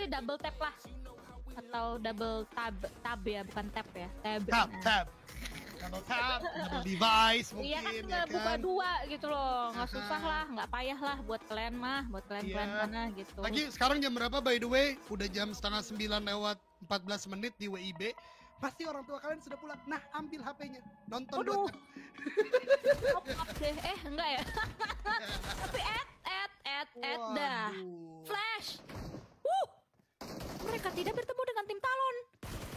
kali double tap lah. Atau double tab ya, bukan tap ya. Tab. Double tap, double device mungkin. Iya kan nggak buka dua gitu loh, nggak susah lah, nggak payah lah buat kalian mana gitu. Lagi sekarang jam berapa by the way? Udah jam 8:30 lewat 14 menit di WIB. Pasti orang tua kalian sudah pulang. Nah, ambil HP-nya, nonton. Waduh. Top deh, enggak ya? Tapi dah. Flash. Mereka tidak bertemu dengan tim Talon,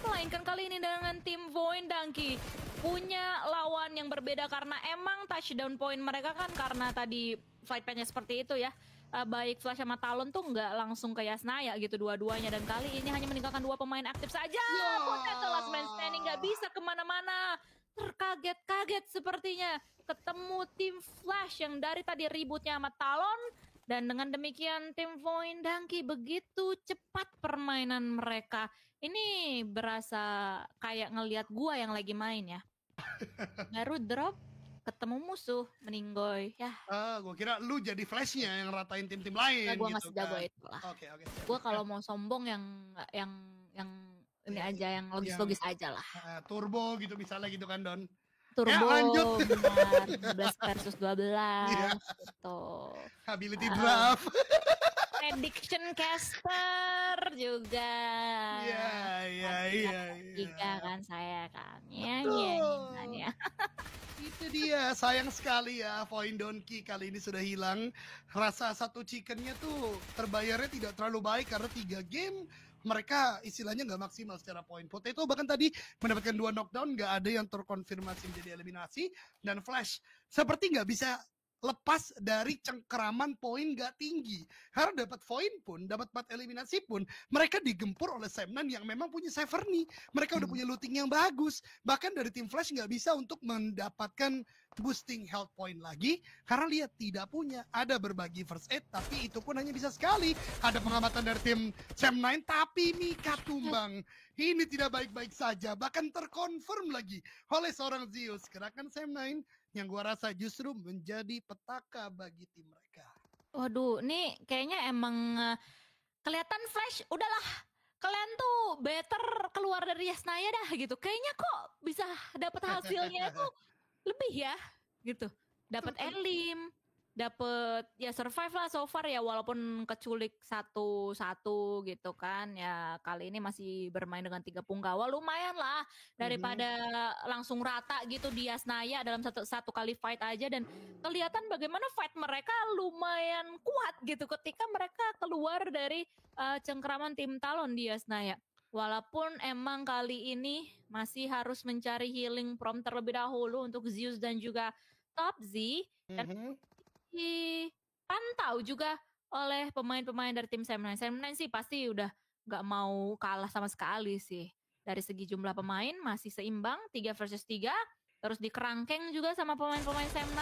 melainkan kali ini dengan tim Void Donkey. Punya lawan yang berbeda karena emang touchdown point mereka kan karena tadi fight path-nya seperti itu ya. Baik Flash sama Talon tuh nggak langsung ke Yasnaya gitu dua-duanya, dan kali ini hanya meninggalkan 2 pemain aktif saja. Potato last man standing nggak bisa kemana-mana. Terkaget-kaget sepertinya ketemu tim Flash yang dari tadi ributnya sama Talon. Dan dengan demikian tim Void Donkey begitu cepat permainan mereka. Ini berasa kayak ngelihat gua yang lagi main ya. Baru drop, ketemu musuh, meninggoy. Ya. Gua kira lu jadi Flashnya yang ratain tim-tim lain. Nah, gua gitu nggak sejago kan. itu lah. Oke. Gua kalau mau sombong yang ini aja, yang logis-logis aja lah. Turbo gitu misalnya gitu kan, Don. Turbo, lanjut. benar, 12 versus 12 gitu. Ability draft. Prediction caster juga. Iya. Tiga kan saya kan. Ya. Itu dia, sayang sekali ya Void Donkey kali ini sudah hilang. Rasa satu chickennya tuh terbayarnya tidak terlalu baik karena 3 game mereka istilahnya nggak maksimal secara poin. Potato bahkan tadi mendapatkan 2 knockdown, nggak ada yang terkonfirmasi menjadi eliminasi, dan Flash seperti nggak bisa lepas dari cengkeraman poin gak tinggi. Karena dapat poin pun, dapat 4 eliminasi pun, mereka digempur oleh Sam9 yang memang punya Severny. Mereka udah punya looting yang bagus. Bahkan dari tim Flash gak bisa untuk mendapatkan boosting health point lagi, karena lihat tidak punya. Ada berbagi first aid, tapi itu pun hanya bisa sekali. Ada pengamatan dari tim Sam9, tapi Mika tumbang. Ini tidak baik-baik saja, bahkan terkonfirm lagi oleh seorang Zeus. Gerakan Sam9 yang gua rasa justru menjadi petaka bagi tim mereka. Waduh, nih kayaknya emang kelihatan Flash, udahlah kalian tuh better keluar dari Yasnaya dah gitu. Kayaknya kok bisa dapat hasilnya tuh lebih ya gitu. Dapat elim, dapat ya survive lah so far ya, walaupun keculik satu gitu kan ya. Kali ini masih bermain dengan 3 punggawa, lumayan lah daripada langsung rata gitu di Yasnaya dalam satu kali fight aja. Dan kelihatan bagaimana fight mereka lumayan kuat gitu ketika mereka keluar dari cengkeraman tim Talon di Yasnaya. Walaupun emang kali ini masih harus mencari healing from terlebih dahulu untuk Zeus dan juga Top Z, dan dipantau juga oleh pemain-pemain dari tim Sam9. Sam9 sih pasti udah gak mau kalah sama sekali sih. Dari segi jumlah pemain masih seimbang 3 versus 3. Terus dikerangkeng juga sama pemain-pemain Sam9.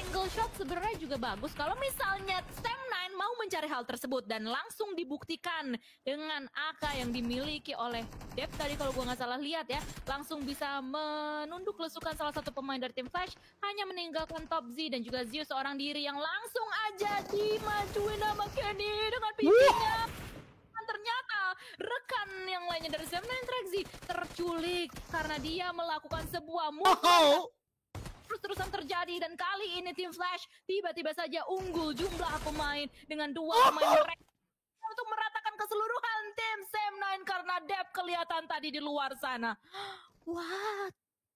Angle shot sebenarnya juga bagus kalau misalnya Sam9 mau mencari hal tersebut, dan langsung dibuktikan dengan AK yang dimiliki oleh Dep tadi kalau gue nggak salah lihat ya, langsung bisa menunduk lesukan salah satu pemain dari tim Flash, hanya meninggalkan Top Z dan juga Zeus seorang diri yang langsung aja dimajuin sama Kenny dengan pipinya. Ternyata rekan yang lainnya dari Sam9 Traxi terculik karena dia melakukan sebuah move. Terus-terusan terjadi, dan kali ini tim Flash tiba-tiba saja unggul jumlah pemain dengan 2 pemain mereka untuk meratakan keseluruhan tim Sam9 karena Dep kelihatan tadi di luar sana.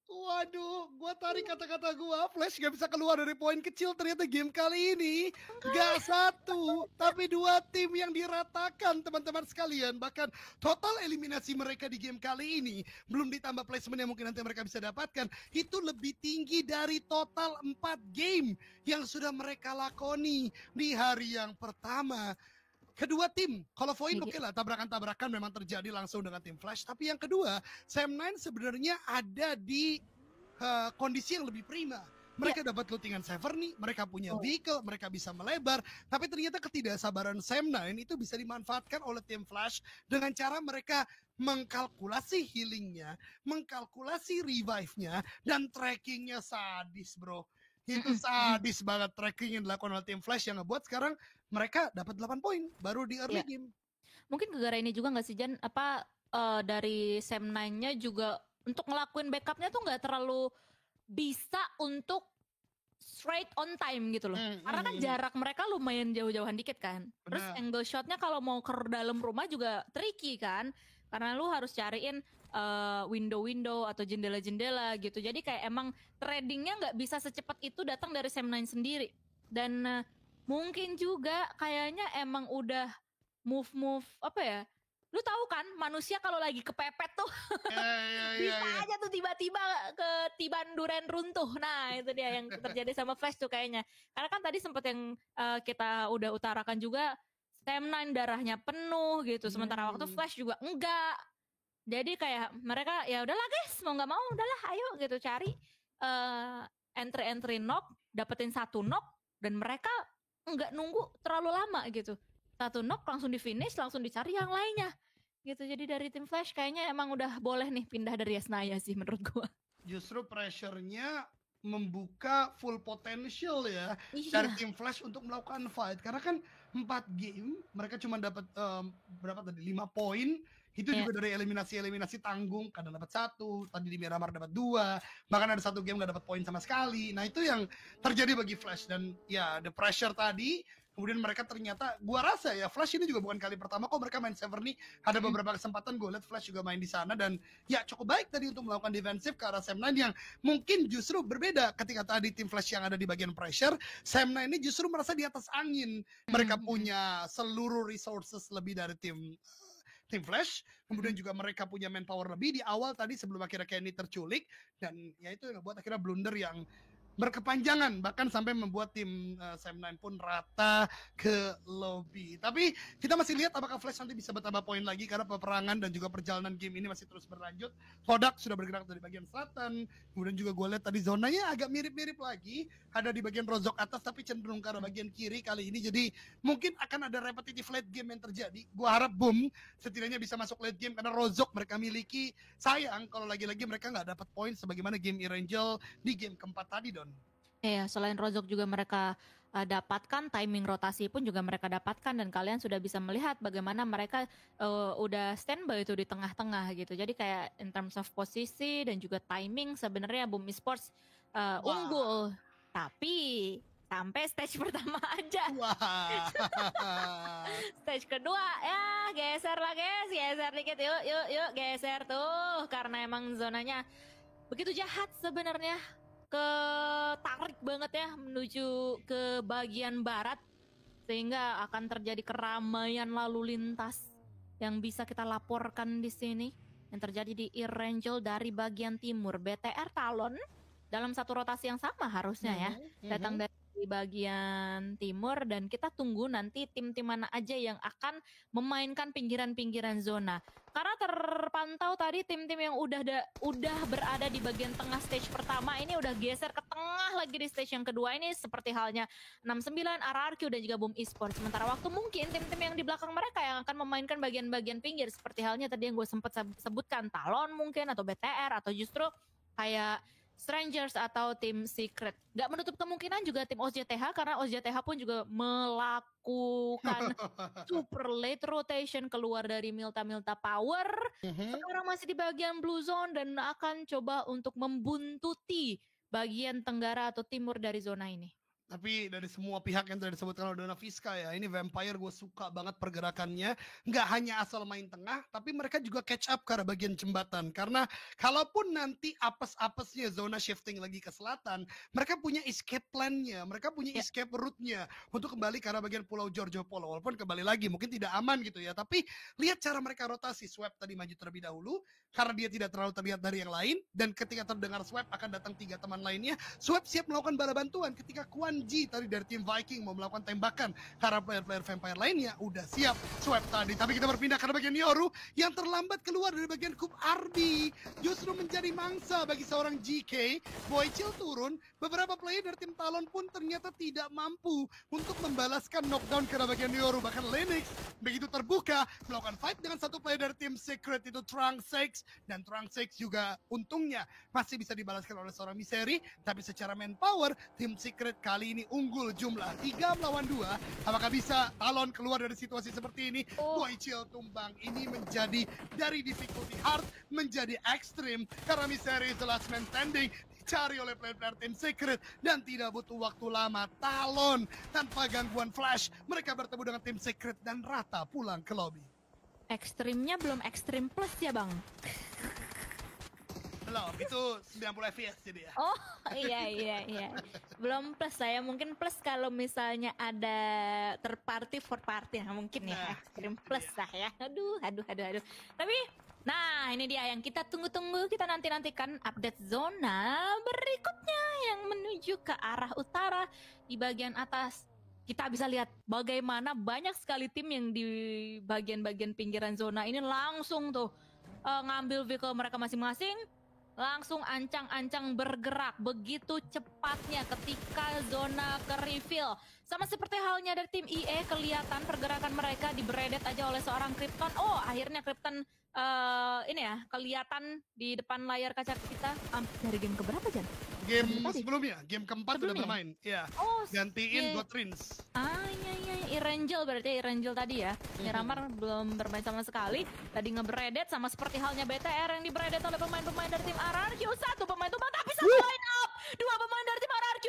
Waduh, gua tarik kata-kata gua. Flash gak bisa keluar dari poin kecil. Ternyata game kali ini gak 1, tapi 2 tim yang diratakan, teman-teman sekalian. Bahkan total eliminasi mereka di game kali ini, belum ditambah placement yang mungkin nanti mereka bisa dapatkan, itu lebih tinggi dari total 4 game yang sudah mereka lakoni di hari yang pertama. Kedua tim, kalau Void oke lah, tabrakan-tabrakan memang terjadi langsung dengan tim Flash. Tapi yang kedua, Sam9 sebenarnya ada di kondisi yang lebih prima. Mereka dapat lootingan Severny, mereka punya vehicle, mereka bisa melebar. Tapi ternyata ketidaksabaran Sam9 itu bisa dimanfaatkan oleh tim Flash dengan cara mereka mengkalkulasi healingnya, mengkalkulasi revive-nya, dan trackingnya sadis bro. Itu sadis banget tracking yang dilakukan oleh tim Flash yang ngebuat sekarang mereka dapat 8 poin baru di early game. mungkin gara-gara ini juga nggak sih Jan, dari Sam9-nya juga untuk ngelakuin backupnya tuh nggak terlalu bisa untuk straight on time gitu loh. Karena kan jarak mereka lumayan jauh-jauhan dikit kan. Terus Benar. angle shotnya kalau mau ke dalam rumah juga tricky kan. Karena lu harus cariin window-window atau jendela-jendela gitu. Jadi kayak emang tradingnya nggak bisa secepat itu datang dari Sam9 sendiri. Dan mungkin juga kayaknya emang udah move apa ya? Lu tahu kan manusia kalau lagi kepepet tuh bisa aja tuh tiba-tiba ketiban duren runtuh. Nah itu dia yang terjadi sama Flash tuh kayaknya. Karena kan tadi sempet yang kita udah utarakan juga, Sam9 darahnya penuh gitu. Sementara waktu Flash juga enggak. Jadi kayak mereka ya udahlah guys, mau nggak mau udahlah ayo gitu cari entry knock, dapetin 1 knock, dan mereka nggak nunggu terlalu lama gitu. 1 knock langsung di finish, langsung dicari yang lainnya gitu. Jadi dari tim Flash kayaknya emang udah boleh nih pindah dari Yasnaya sih menurut gua. Justru pressure-nya membuka full potential ya dari tim Flash untuk melakukan fight. Karena kan 4 game mereka cuma dapat berapa tadi, 5 poin. Itu juga dari eliminasi tanggung. Kadang dapat 1, tadi di Miramar dapat 2, bahkan ada 1 game gak dapat poin sama sekali. Nah itu yang terjadi bagi Flash. Dan ya the pressure tadi, kemudian mereka ternyata, gua rasa ya Flash ini juga bukan kali pertama kok mereka main Severn nih. Ada beberapa kesempatan gue lihat Flash juga main di sana, dan ya cukup baik tadi untuk melakukan defensif ke arah Sam9 yang mungkin justru berbeda ketika tadi tim Flash yang ada di bagian pressure. Sam9 ini justru merasa di atas angin. Mereka punya seluruh resources lebih dari tim Flash, kemudian juga mereka punya manpower lebih di awal tadi sebelum akhirnya Kenny terculik, dan ya itu yang membuat akhirnya blunder yang berkepanjangan, bahkan sampai membuat tim Sam9 pun rata ke lobby. Tapi kita masih lihat apakah Flash nanti bisa bertambah poin lagi, karena peperangan dan juga perjalanan game ini masih terus berlanjut. Kodak sudah bergerak dari bagian selatan, kemudian juga gue lihat tadi zonanya agak mirip-mirip lagi, ada di bagian Rozok atas tapi cenderung ke arah bagian kiri kali ini. Jadi mungkin akan ada repetitif late game yang terjadi. Gue harap Boom setidaknya bisa masuk late game, karena Rozok mereka miliki. Sayang kalau lagi-lagi mereka nggak dapat poin sebagaimana game Erangel di game keempat tadi, Don. Iya, selain Rozok juga mereka dapatkan, timing rotasi pun juga mereka dapatkan, dan kalian sudah bisa melihat bagaimana mereka udah standby itu di tengah-tengah gitu. Jadi kayak in terms of posisi dan juga timing sebenarnya Boom Esports unggul. Tapi sampai stage pertama aja. Stage kedua ya geser lah guys, geser dikit yuk geser tuh, karena emang zonanya begitu jahat sebenarnya. Ketarik banget ya menuju ke bagian barat, sehingga akan terjadi keramaian lalu lintas yang bisa kita laporkan di sini yang terjadi di Erangel dari bagian timur. BTR Talon dalam satu rotasi yang sama harusnya ya datang dari bagian timur, dan kita tunggu nanti tim-tim mana aja yang akan memainkan pinggiran-pinggiran zona. Karena terpantau tadi tim-tim yang udah berada di bagian tengah stage pertama ini udah geser ke tengah lagi di stage yang kedua ini, seperti halnya 69, RRQ dan juga Boom Esports. Sementara waktu mungkin tim-tim yang di belakang mereka yang akan memainkan bagian-bagian pinggir, seperti halnya tadi yang gue sempat sebutkan, Talon mungkin, atau BTR, atau justru kayak Strangers atau tim Secret. Gak menutup kemungkinan juga tim OZTH, karena OZTH pun juga melakukan super late rotation keluar dari Milta Power. Sekarang masih di bagian Blue Zone dan akan coba untuk membuntuti bagian tenggara atau timur dari zona ini. Tapi dari semua pihak yang tadi disebutkan oleh Dona Fiska ya, ini Vampire gue suka banget pergerakannya. Nggak hanya asal main tengah, tapi mereka juga catch up ke arah bagian jembatan. Karena kalaupun nanti apes-apesnya zona shifting lagi ke selatan, mereka punya escape plan-nya, mereka punya escape route-nya untuk kembali ke arah bagian Pulau Giorgio Polo. Walaupun kembali lagi mungkin tidak aman gitu ya, tapi lihat cara mereka rotasi. Swap tadi maju terlebih dahulu, karena dia tidak terlalu terlihat dari yang lain, dan ketika terdengar Swap akan datang 3 teman lainnya. Swap siap melakukan bala bantuan ketika Kwan Ji tadi dari tim Viking mau melakukan tembakan karena player-player Vampire lainnya udah siap Swap tadi. Tapi kita berpindah ke bagian Yoru yang terlambat keluar dari bagian Kup Ardi, justru menjadi mangsa bagi seorang GK. Boychill turun, beberapa player dari tim Talon pun ternyata tidak mampu untuk membalaskan knockdown ke bagian Yoru. Bahkan Lennox begitu terbuka melakukan fight dengan satu player dari tim Secret, itu Trunk 6. Trunks. Dan Trunks juga untungnya masih bisa dibalaskan oleh seorang Misery. Tapi secara manpower, tim Secret kali ini unggul jumlah 3 melawan 2. Apakah bisa Talon keluar dari situasi seperti ini? Boychill tumbang. Ini menjadi dari difficulty hard menjadi ekstrim. Karena Misery is the last man standing. Dicari oleh player-player tim Secret. Dan tidak butuh waktu lama. Talon tanpa gangguan flash. Mereka bertemu dengan tim Secret dan rata pulang ke lobby. Ekstrimnya belum ekstrim plus ya bang? Belum, itu 90 FPS jadi ya. Oh iya. Belum plus saya, mungkin plus kalau misalnya ada third party, fourth party, nah, mungkin ya ekstrim plus lah ya. Aduh. Tapi, nah ini dia yang kita tunggu-tunggu, kita nantikan update zona berikutnya yang menuju ke arah utara di bagian atas. Kita bisa lihat bagaimana banyak sekali tim yang di bagian-bagian pinggiran zona ini langsung tuh ngambil vehicle mereka masing-masing. Langsung ancang-ancang bergerak begitu cepatnya ketika zona ke reveal. Sama seperti halnya dari tim IE, kelihatan pergerakan mereka di-braided aja oleh seorang Krypton. Oh, akhirnya Krypton ini ya, kelihatan di depan layar kaca kita. Dari game keberapa, Jan? Game sebelumnya, game keempat sudah bermain. Ya. Oh, gantiin Gotrins. Iya. Irangel berarti Irangel tadi ya. Miramar belum bermain sama sekali. Tadi nge-braided sama seperti halnya BTR yang di-braided oleh pemain-pemain dari tim RRQ. Satu pemain tumbang tapi satu line up. Dua pemain dari tim RRQ.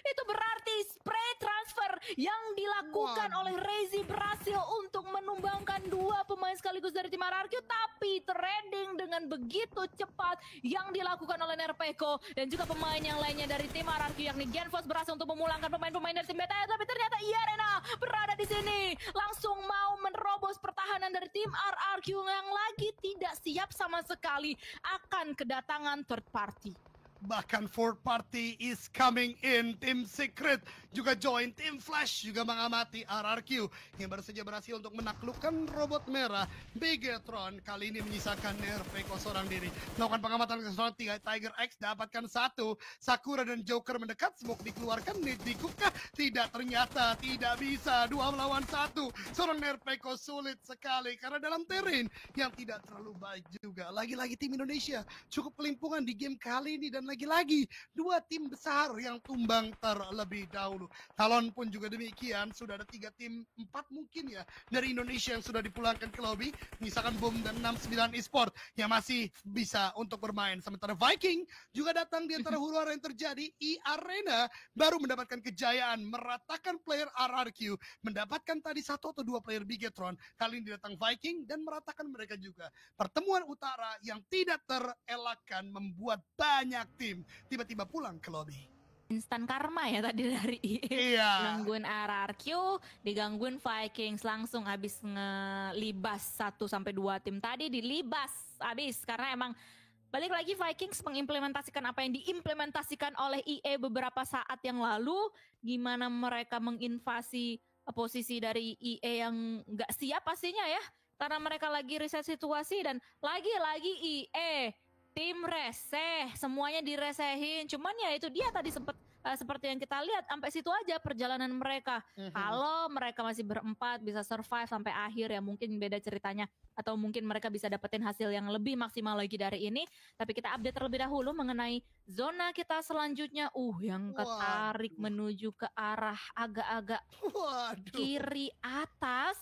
Itu berarti spray transfer yang dilakukan oleh Rezi berhasil untuk menumbangkan dua pemain sekaligus dari tim RRQ. Tapi trading dengan begitu cepat yang dilakukan oleh Nerpeko dan juga pemain yang lainnya dari tim RRQ yakni Genfos berhasil untuk memulangkan pemain-pemain dari tim BTR. Tapi ternyata Arena berada di sini langsung mau menerobos pertahanan dari tim RRQ yang lagi tidak siap sama sekali akan kedatangan third party. Bahkan fourth party is coming in. Tim Secret juga join. Tim Flash juga mengamati RRQ yang baru saja berhasil untuk menaklukkan robot merah Bigetron. Kali ini menyisakan Nerpeko seorang diri. Melakukan pengamatan ke seorang Tiger X, dapatkan satu. Sakura dan Joker mendekat. Smoke dikeluarkan. Dikukah? Tidak, ternyata tidak bisa. 2 melawan 1. Seorang Nerpeko sulit sekali karena dalam terrain yang tidak terlalu baik juga. Lagi-lagi tim Indonesia cukup kelimpungan di game kali ini. Dan lagi-lagi dua tim besar yang tumbang terlebih dahulu. Talon pun juga demikian. Sudah ada 3 tim, 4 mungkin ya dari Indonesia yang sudah dipulangkan ke lobby. Misalkan Boom dan 69 Esport yang masih bisa untuk bermain. Sementara Viking juga datang di antara huru-hara yang terjadi. Arena baru mendapatkan kejayaan meratakan player RRQ. Mendapatkan tadi 1 atau 2 player Bigetron. Kali ini datang Viking dan meratakan mereka juga. Pertemuan utara yang tidak terelakkan membuat banyak tim tiba-tiba pulang ke lobby. Instan karma ya tadi dari IE. Iya. Gangguin RRQ, digangguin Vikings, langsung habis ngelibas 1-2 tim tadi, dilibas habis karena emang balik lagi Vikings mengimplementasikan apa yang diimplementasikan oleh IE beberapa saat yang lalu, gimana mereka menginvasi posisi dari IE yang nggak siap pastinya ya, karena mereka lagi riset situasi dan lagi-lagi IE tim reseh, semuanya diresehin. Cuman ya itu dia tadi seperti yang kita lihat sampai situ aja perjalanan mereka. Kalau mereka masih berempat bisa survive sampai akhir ya mungkin beda ceritanya. Atau mungkin mereka bisa dapetin hasil yang lebih maksimal lagi dari ini. Tapi kita update terlebih dahulu mengenai zona kita selanjutnya. Yang ketarik menuju ke arah agak-agak kiri atas.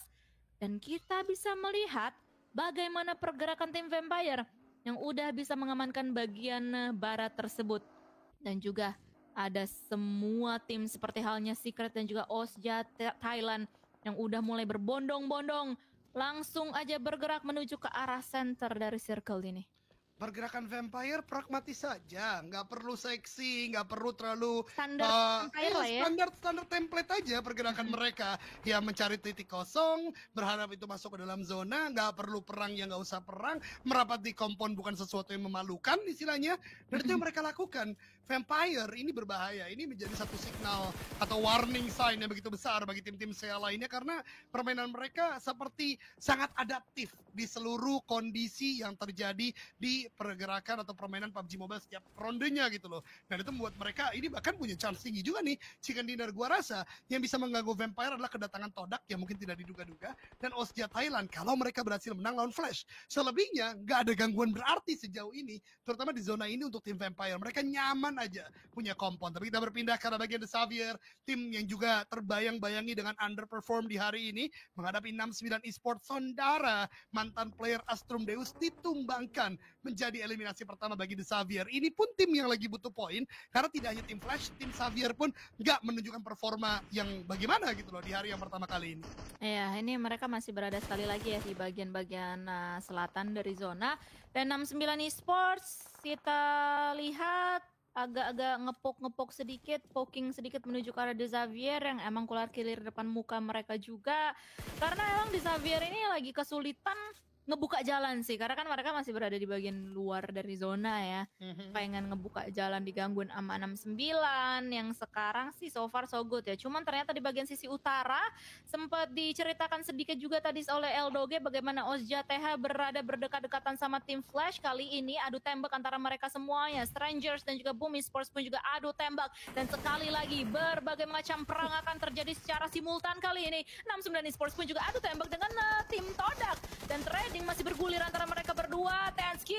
Dan kita bisa melihat bagaimana pergerakan tim Vampire yang udah bisa mengamankan bagian barat tersebut. Dan juga ada semua tim seperti halnya Secret dan juga Osja Thailand yang udah mulai berbondong-bondong. Langsung aja bergerak menuju ke arah center dari circle ini. Pergerakan Vampire pragmatis saja, nggak perlu seksi, nggak perlu terlalu standar standar template aja pergerakan mereka. Ya mencari titik kosong, berharap itu masuk ke dalam zona, nggak perlu perang yang nggak usah perang, merapat di kompon bukan sesuatu yang memalukan istilahnya. Dan itu yang mereka lakukan. Vampire ini berbahaya, ini menjadi satu signal atau warning sign yang begitu besar bagi tim-tim SEA lainnya karena permainan mereka seperti sangat adaptif di seluruh kondisi yang terjadi di pergerakan atau permainan PUBG Mobile setiap rondenya gitu loh. Dan itu membuat mereka ini bahkan punya chance tinggi juga nih. Chicken Dinner gua rasa yang bisa mengganggu Vampire adalah kedatangan Todak yang mungkin tidak diduga-duga, dan Ozja Thailand kalau mereka berhasil menang lawan Flash. Selebihnya nggak ada gangguan berarti sejauh ini, terutama di zona ini untuk tim Vampire. Mereka nyaman aja punya kompon. Tapi kita berpindah ke arah bagian The Xavier, tim yang juga terbayang-bayangi dengan underperform di hari ini, menghadapi 69 Esports Sondara. Mantan player Astrum Deus ditumbangkan menjadi eliminasi pertama bagi The Xavier. Ini pun tim yang lagi butuh poin, karena tidak hanya tim Flash, tim Xavier pun nggak menunjukkan performa yang bagaimana gitu loh di hari yang pertama kali ini. Iya, ini mereka masih berada sekali lagi ya di bagian-bagian selatan dari zona. Dan 69 Esports kita lihat agak-agak ngepok sedikit, poking sedikit menuju ke arah The Xavier yang emang keluar kilir depan muka mereka juga. Karena emang The Xavier ini lagi kesulitan ngebuka jalan sih, karena kan mereka masih berada di bagian luar dari zona ya. Pengen ngebuka jalan digangguin sama 69 yang sekarang sih so far so good ya. Cuman ternyata di bagian sisi utara sempat diceritakan sedikit juga tadi oleh Eldoge bagaimana Ozja TH berada berdekat-dekatan sama tim Flash. Kali ini adu tembak antara mereka semuanya, Strangers dan juga Boom Esports pun juga adu tembak. Dan sekali lagi berbagai macam perang akan terjadi secara simultan kali ini. 69 Esports pun juga adu tembak dengan tim Todak. Dan trading masih bergulir antara mereka berdua. Tensky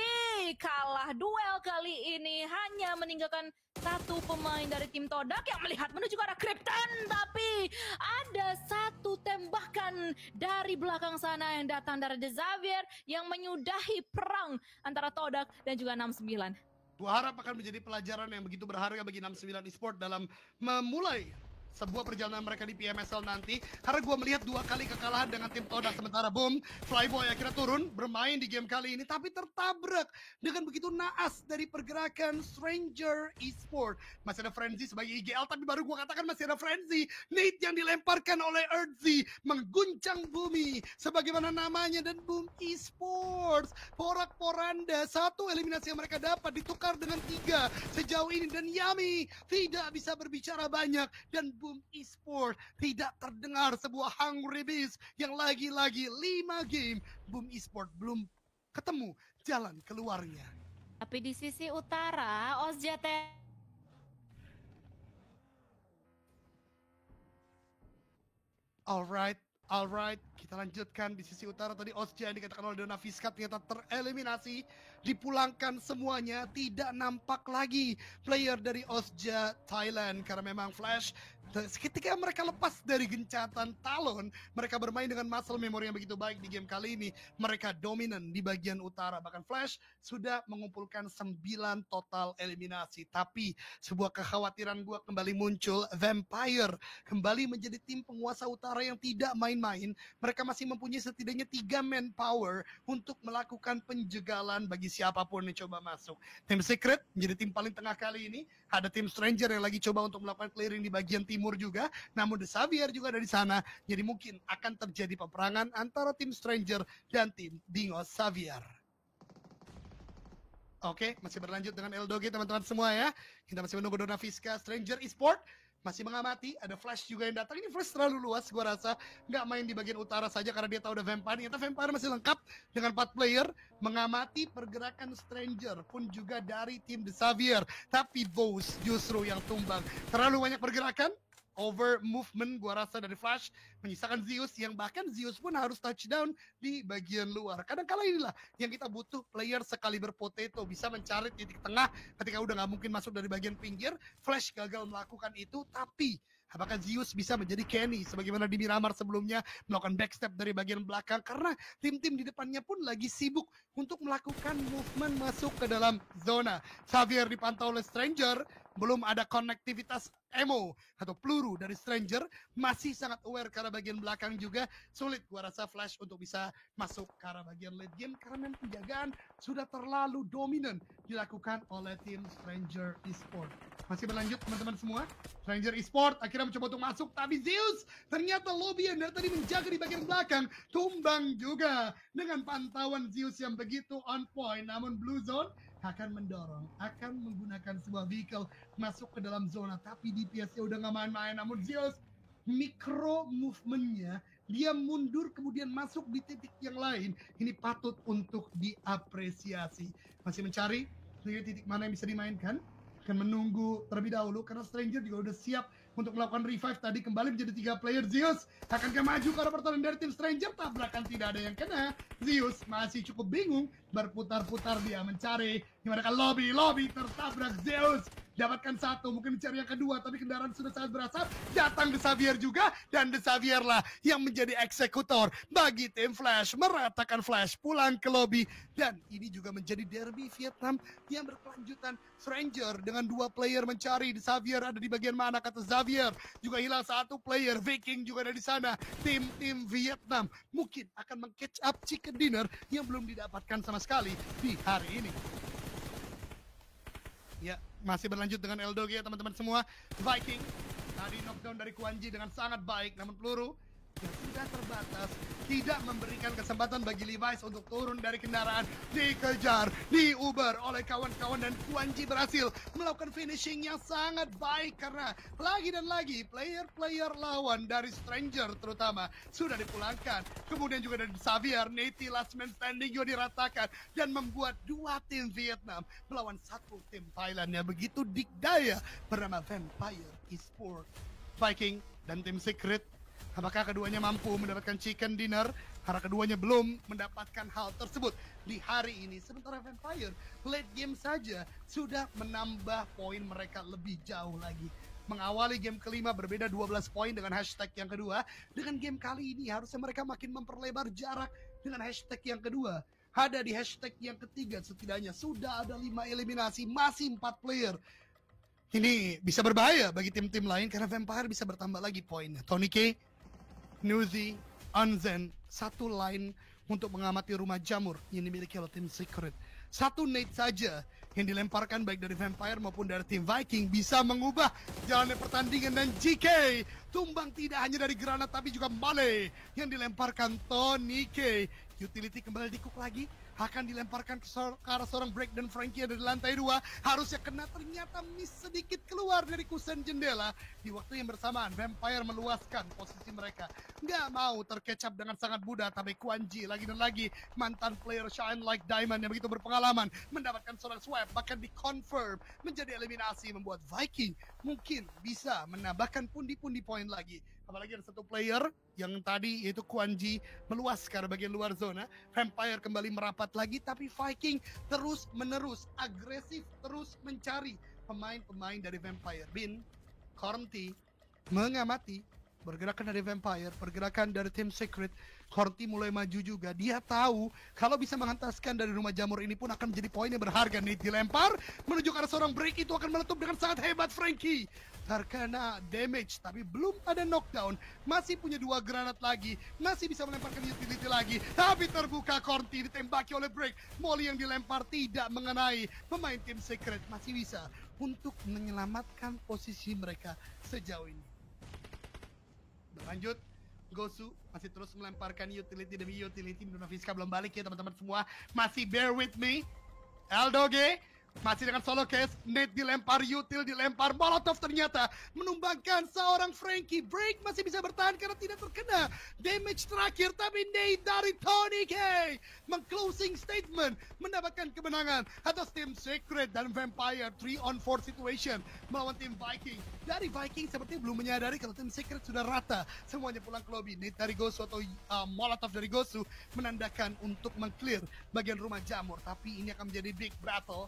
kalah duel kali ini, hanya meninggalkan satu pemain dari tim Todak yang melihat menuju ke arah Krypton. Tapi ada satu tembakan dari belakang sana yang datang dari The Xavier yang menyudahi perang antara Todak dan juga 69. Gua harap akan menjadi pelajaran yang begitu berharga bagi 69 Esports dalam memulai sebuah perjalanan mereka di PMSL nanti, karena gue melihat 2 kali kekalahan dengan tim Todak. Sementara Boom, Flyboy akhirnya turun bermain di game kali ini, tapi tertabrak dengan begitu naas dari pergerakan Stranger Esports. Masih ada Frenzy sebagai IGL, tapi baru gue katakan masih ada Frenzy. Nate yang dilemparkan oleh Earthzy mengguncang bumi sebagaimana namanya, dan Boom Esports porak-poranda. Satu eliminasi yang mereka dapat ditukar dengan 3 sejauh ini, dan Yami tidak bisa berbicara banyak, dan Boom Esports tidak terdengar sebuah Hungry Beast yang lagi-lagi 5 game Boom Esports belum ketemu jalan keluarnya. Tapi di sisi utara Ozja Alright, kita lanjutkan di sisi utara. Tadi Ozja yang dikatakan oleh Dona Fiska ternyata tereliminasi, dipulangkan semuanya, tidak nampak lagi player dari Ozja Thailand karena memang Flash ketika mereka lepas dari gencatan Talon, mereka bermain dengan muscle memory yang begitu baik di game kali ini. Mereka dominan di bagian utara, bahkan Flash sudah mengumpulkan 9 total eliminasi. Tapi sebuah kekhawatiran gua kembali muncul, Vampire kembali menjadi tim penguasa utara yang tidak main-main. Mereka masih mempunyai setidaknya 3 manpower untuk melakukan penjegalan bagi siapapun yang coba masuk. Tim Secret menjadi tim paling tengah kali ini. Ada tim Stranger yang lagi coba untuk melakukan clearing di bagian timur juga. Namun The Xavier juga ada di sana. Jadi mungkin akan terjadi peperangan antara tim Stranger dan tim Dingo Xavier. Oke, masih berlanjut dengan Eldoge teman-teman semua ya. Kita masih menunggu Dona Fiska, Stranger Esports masih mengamati, ada Flash juga yang datang. Ini Flash terlalu luas, gua rasa nggak main di bagian utara saja karena dia tahu ada Vampire. Ternyata Vampire masih lengkap dengan 4 player, mengamati pergerakan Stranger pun juga dari tim The Xavier. Tapi Vows justru yang tumbang. Terlalu banyak pergerakan, over movement gua rasa dari Flash, menyisakan Zeus yang bahkan Zeus pun harus touchdown di bagian luar. Kadang-kala inilah yang kita butuh, player sekaliber Potato bisa mencari titik tengah ketika udah nggak mungkin masuk dari bagian pinggir. Flash gagal melakukan itu, tapi apakah Zeus bisa menjadi Kenny sebagaimana di Miramar sebelumnya melakukan backstep dari bagian belakang, karena tim-tim di depannya pun lagi sibuk untuk melakukan movement masuk ke dalam zona. Xavier dipantau oleh Stranger, belum ada konektivitas ammo atau peluru dari Stranger, masih sangat aware ke arah bagian belakang juga. Sulit gua rasa Flash untuk bisa masuk ke arah bagian late game karena memang penjagaan sudah terlalu dominan dilakukan oleh tim Stranger Esports. Masih berlanjut teman-teman semua. Stranger Esports akhirnya mencoba untuk masuk, tapi Zeus ternyata lobby yang dari tadi menjaga di bagian belakang tumbang juga dengan pantauan Zeus yang begitu on point. Namun Blue Zone akan mendorong, akan menggunakan sebuah vehicle masuk ke dalam zona, tapi DPS-nya udah nggak main-main. Namun Zeus micro movementnya dia mundur kemudian masuk di titik yang lain. Ini patut untuk diapresiasi. Masih mencari titik mana yang bisa dimainkan, akan menunggu terlebih dahulu karena Stranger juga udah siap untuk melakukan revive. Tadi kembali menjadi 3 player. Zeus akankah maju ke arah pertahanan dari tim Stranger? Tabrakan tidak ada yang kena. Zeus masih cukup bingung, berputar-putar dia mencari gimana kan lobby tertabrak. Zeus dapatkan 1, mungkin mencari yang kedua, tapi kendaraan sudah sangat berasap. Datang The Xavier juga, dan The Xavier lah yang menjadi eksekutor bagi tim Flash, meratakan Flash pulang ke lobby. Dan ini juga menjadi derby Vietnam yang berkelanjutan. Stranger dengan 2 player mencari The Xavier ada di bagian mana, kata Xavier. Juga hilang 1 player, Viking juga ada di sana. Tim Vietnam mungkin akan meng-catch up chicken dinner yang belum didapatkan sama sekali di hari ini. Ya, masih berlanjut dengan Eldoge ya teman-teman semua. Viking tadi knockdown dari Kwanji dengan sangat baik, namun peluru yang sudah terbatas tidak memberikan kesempatan bagi Levi's untuk turun dari kendaraan. Dikejar, diuber oleh kawan-kawan, dan Kwanji berhasil melakukan finishing yang sangat baik karena lagi dan lagi player-player lawan dari Stranger terutama sudah dipulangkan. Kemudian juga dari Xavier, Neti last man standing juga diratakan dan membuat 2 tim Vietnam melawan 1 tim Thailand yang begitu dikdaya bernama Vampire Esports. Viking dan tim Secret, apakah keduanya mampu mendapatkan chicken dinner? Karena keduanya belum mendapatkan hal tersebut di hari ini. Sementara Vampire late game saja sudah menambah poin mereka lebih jauh lagi. Mengawali game kelima berbeda 12 poin dengan hashtag yang kedua. Dengan game kali ini harusnya mereka makin memperlebar jarak dengan hashtag yang kedua. Ada di hashtag yang ketiga setidaknya sudah ada 5 eliminasi, masih 4 player. Ini bisa berbahaya bagi tim-tim lain karena Vampire bisa bertambah lagi poinnya. Tony K, Nuzi, Anzen, 1 line untuk mengamati rumah jamur yang dimiliki oleh tim Secret. 1 nade saja yang dilemparkan baik dari Vampire maupun dari tim Viking bisa mengubah jalannya pertandingan. Dan GK tumbang tidak hanya dari granat tapi juga Male yang dilemparkan Tony K. Utility kembali dikuk lagi, akan dilemparkan ke arah seorang Break, dan Frankie ada di lantai 2. Harusnya kena, ternyata miss sedikit keluar dari kusen jendela. Di waktu yang bersamaan Vampire meluaskan posisi mereka, nggak mau terkecap dengan sangat mudah. Tapi Kwanji lagi dan lagi, mantan player Shine Like Diamond yang begitu berpengalaman, mendapatkan seorang swipe, bahkan dikonfirm menjadi eliminasi, membuat Viking mungkin bisa menambahkan pundi-pundi poin lagi. Apalagi ada 1 player yang tadi yaitu Kwanji meluaskan bagian luar zona. Vampire kembali merapat lagi, tapi Viking terus menerus agresif, terus mencari pemain-pemain dari Vampire. Bin, Kornti mengamati pergerakan dari Vampire, pergerakan dari tim Secret. Kornti mulai maju juga. Dia tahu kalau bisa menghentaskan dari rumah jamur ini pun akan menjadi poin yang berharga. Nih dilempar menuju ke arah seorang Break, itu akan meletup dengan sangat hebat. Frankie terkena damage tapi belum ada knockdown, masih punya 2 granat lagi, masih bisa melemparkan utility lagi, tapi terbuka. Kornti ditembaki oleh Break. Molly yang dilempar tidak mengenai pemain tim Secret, masih bisa untuk menyelamatkan posisi mereka sejauh ini. Berlanjut, Gosu masih terus melemparkan utility demi utility. Nuna Fiska belum balik ya teman-teman semua, masih bear with me. Eldoge masih dengan solo case, Nate dilempar, util dilempar, Molotov ternyata menumbangkan seorang Frankie. Break masih bisa bertahan karena tidak terkena damage terakhir, tapi Nate dari Tony K meng-closing statement, mendapatkan kemenangan atas tim Secret dan Vampire. 3-on-4 situation melawan tim Viking. Dari Viking seperti belum menyadari kalau tim Secret sudah rata, semuanya pulang ke lobby. Nate dari Gosu atau Molotov dari Gosu menandakan untuk meng-clear bagian rumah jamur, tapi ini akan menjadi big battle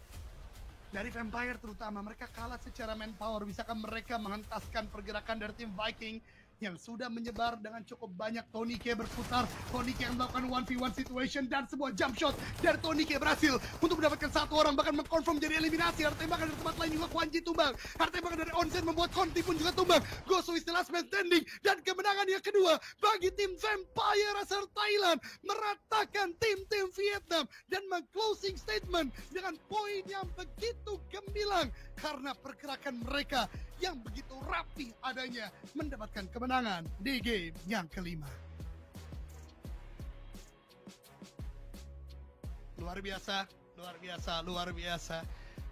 dari Vampire terutama. Mereka kalah secara manpower. Bisakah mereka menghentaskan pergerakan dari tim Viking yang sudah menyebar dengan cukup banyak? Tony K berputar, Tony K yang melakukan 1v1 situation, dan sebuah jump shot dari Tony K berhasil untuk mendapatkan 1 orang, bahkan mengkonfirm jadi eliminasi. Ada tembakan dari tempat lain juga, Kwanji tumbang. Ada tembakan dari Onsen membuat Conti pun juga tumbang. Gosu is the last man standing, dan kemenangan yang kedua bagi tim Vampire asal Thailand, meratakan tim-tim Vietnam dan meng-closing statement dengan poin yang begitu gemilang karena pergerakan mereka yang begitu rapi adanya mendapatkan kemenangan di game yang kelima. Luar biasa, luar biasa, luar biasa.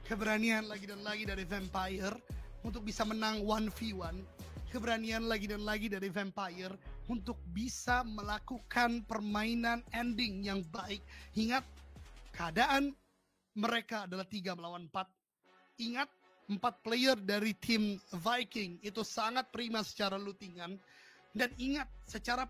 Keberanian lagi dan lagi dari Vampire untuk bisa menang 1v1. Keberanian lagi dan lagi dari Vampire untuk bisa melakukan permainan ending yang baik. Ingat, keadaan mereka adalah 3 melawan 4. Ingat, 4 player dari tim Viking itu sangat prima secara lootingan. Dan ingat, secara